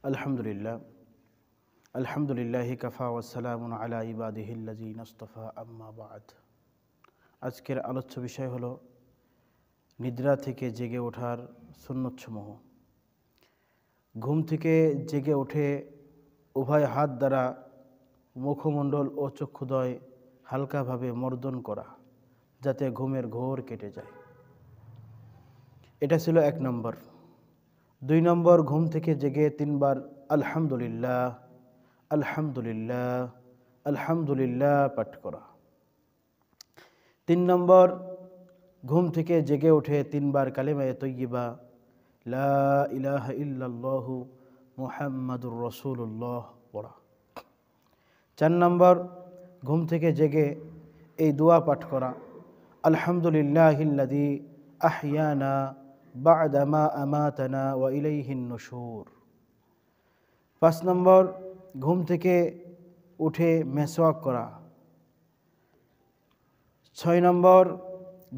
আলহামদুলিল্লাহি কাফা ওয়াসসালামুন আলা ইবাদিহিল্লাযীনা ইসতাফা আম্মা বা'দ। আজকের আলোচ্য বিষয় হলো নিদ্রা থেকে জেগে ওঠার সুন্নতসমূহ। ঘুম থেকে জেগে উঠে উভয় হাত দ্বারা মুখমণ্ডল ও চক্ষুদ্বয় হালকাভাবে মর্দন করা, যাতে ঘুমের ঘোর কেটে যায়। এটা ছিল 1 নম্বর। 2 নম্বর, ঘুম থেকে জেগে 3 বার আলহামদুলিল্লাহ আলহামদুলিল্লাহ আলহামদুলিল্লাহ পাঠ করা। 3 নম্বর, ঘুম থেকে জেগে উঠে 3 বার কালেমায়ে তয়্যিবা লা ইলাহা ইল্লাল্লাহু মুহাম্মাদুর রাসূলুল্লাহ পড়া। 4 নম্বর, ঘুম থেকে জেগে এই দোয়া পাঠ করা, আলহামদুলিল্লাহিল্লাযী আহইয়ানা বা'দা মা আমাতানা ওয়া ইলাইহিন নুশুর। 5 নম্বর, ঘুম থেকে উঠে মেসওয়াক করা। 6 নম্বর,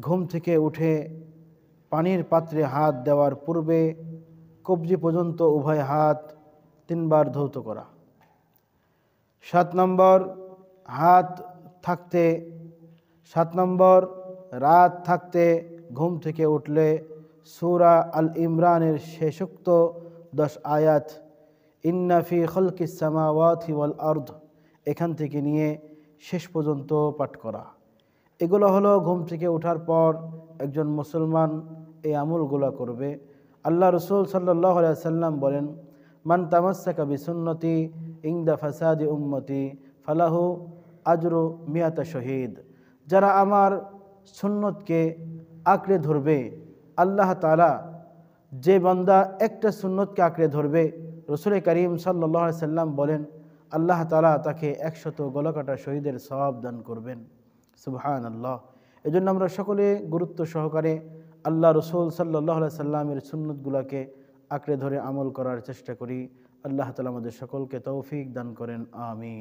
ঘুম থেকে উঠে পানির পাত্রে হাত দেওয়ার পূর্বে কবজি পর্যন্ত উভয় হাত 3 বার ধৌত করা। 7 নম্বর, রাত থাকতে ঘুম থেকে উঠলে সূরা আল ইমরানের শেষোক্ত 10 আয়াত ইন্না ফি খালকিস সামাওয়াতি ওয়াল আরদ এখান থেকে নিয়ে শেষ পর্যন্ত পাঠ করা। এগুলো হলো ঘুম থেকে ওঠার পর একজন মুসলমান এই আমলগুলো করবে। আল্লাহ রাসূল সাল্লাল্লাহু আলাইহি ওয়াসাল্লাম বলেন, মান তামাসসাকা বিসুন্নতি ইনদা ফাসাদি উম্মতি ফালাহু আজরু মিয়াতা শহীদ। যারা আমার সুন্নতকে আঁকড়ে ধরবে, আল্লাহ তাআলা যে বান্দা একটা সুন্নতকে আঁকড়ে ধরবে, রাসূল করিম সাল্লাল্লাহু আলাইহি ওয়াসাল্লাম বলেন, আল্লাহ তাআলা তাকে 100 গলাকাটা শহীদের সওয়াব দান করবেন। সুবহানাল্লাহ। এজন্য আমরা সকলে গুরুত্ব সহকারে আল্লাহ রাসূল সাল্লাল্লাহু আলাইহি ওয়াসাল্লামের সুন্নতগুলোকে আঁকড়ে ধরে আমল করার চেষ্টা করি। আল্লাহ তাআলা আমাদের সকলকে তৌফিক দান করেন। আমিন।